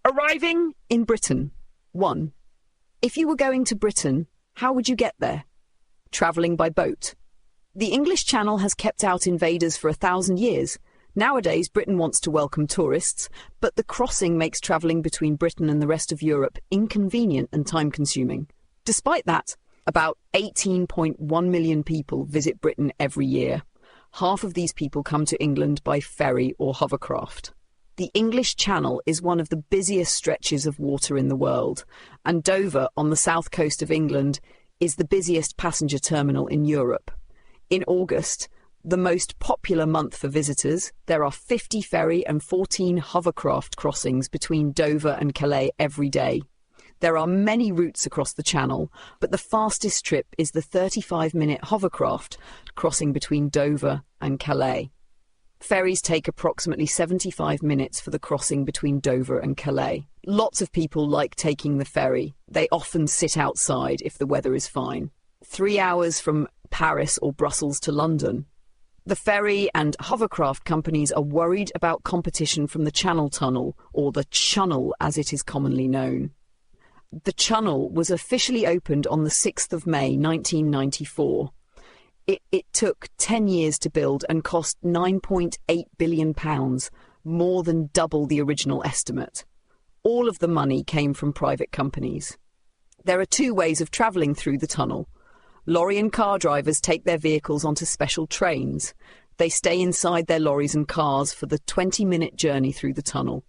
Arriving in Britain. 1. If you were going to Britain, how would you get there? Travelling by boat. The English Channel has kept out invaders for 1,000 years. Nowadays, Britain wants to welcome tourists, but the crossing makes travelling between Britain and the rest of Europe inconvenient and time-consuming. Despite that, about 18.1 million people visit Britain every year. Half of these people come to England by ferry or hovercraft. The English Channel is one of the busiest stretches of water in the world, and Dover, on the south coast of England, is the busiest passenger terminal in Europe. In August, the most popular month for visitors, there are 50 ferry and 14 hovercraft crossings between Dover and Calais every day. There are many routes across the Channel, but the fastest trip is the 35-minute hovercraft crossing between Dover and Calais. Ferries take approximately 75 minutes for the crossing between Dover and Calais. Lots of people like taking the ferry. They often sit outside if the weather is fine. 3 hours from Paris or Brussels to London. The ferry and hovercraft companies are worried about competition from the Channel Tunnel, or the Chunnel as it is commonly known. The Chunnel was officially opened on the 6th of May 1994. It took 10 years to build and cost £9.8 billion, more than double the original estimate. All of the money came from private companies. There are 2 ways of travelling through the tunnel. Lorry and car drivers take their vehicles onto special trains. They stay inside their lorries and cars for the 20-minute journey through the tunnel.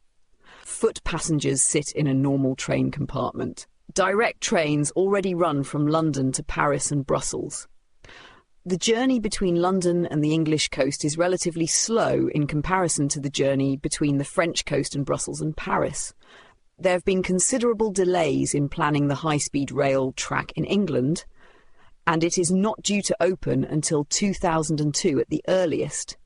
Foot passengers sit in a normal train compartment. Direct trains already run from London to Paris and Brussels. The journey between London and the English coast is relatively slow in comparison to the journey between the French coast and Brussels and Paris. There have been considerable delays in planning the high-speed rail track in England, and it is not due to open until 2002 at the earliest.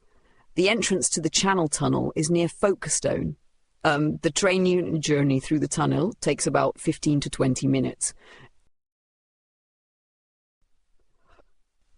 The entrance to the Channel Tunnel is near Folkestone. The train unit journey through the tunnel takes about 15 to 20 minutes.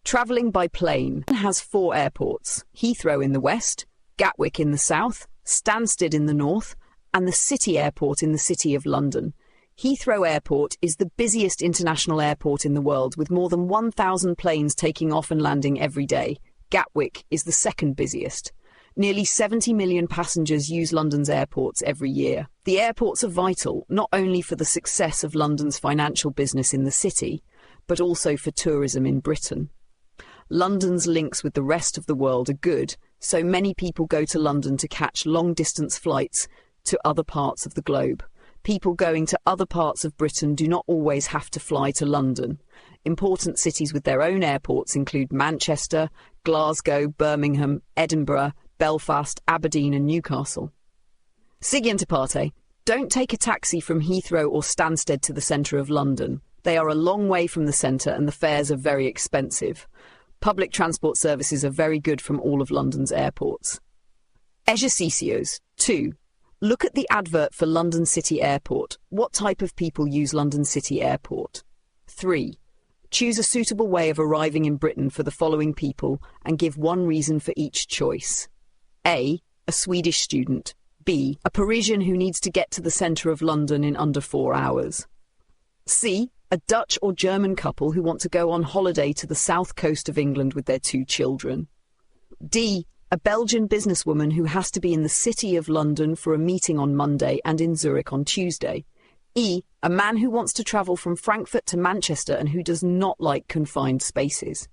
Travelling by plane has 4 airports: Heathrow in the west, Gatwick in the south, Stansted in the north, and the City Airport in the City of London. Heathrow Airport is the busiest international airport in the world, with more than 1,000 planes taking off and landing every day. Gatwick is the second busiest. Nearly 70 million passengers use London's airports every year. The airports are vital, not only for the success of London's financial business in the city, but also for tourism in Britain. London's links with the rest of the world are good, so many people go to London to catch long-distance flights to other parts of the globe. People going to other parts of Britain do not always have to fly to London. Important cities with their own airports include Manchester, Glasgow, Birmingham, Edinburgh, Belfast, Aberdeen and Newcastle. Siguiente parte. Don't take a taxi from Heathrow or Stansted to the centre of London. They are a long way from the centre and the fares are very expensive. Public transport services are very good from all of London's airports. Ejercicios. 2. Look at the advert for London City Airport. What type of people use London City Airport? 3. Choose a suitable way of arriving in Britain for the following people and give one reason for each choice. A Swedish student. B. A Parisian who needs to get to the centre of London in under 4 hours. C. A Dutch or German couple who want to go on holiday to the south coast of England with their 2 children. D. A Belgian businesswoman who has to be in the City of London for a meeting on Monday and in Zurich on Tuesday. E. A man who wants to travel from Frankfurt to Manchester and who does not like confined spaces.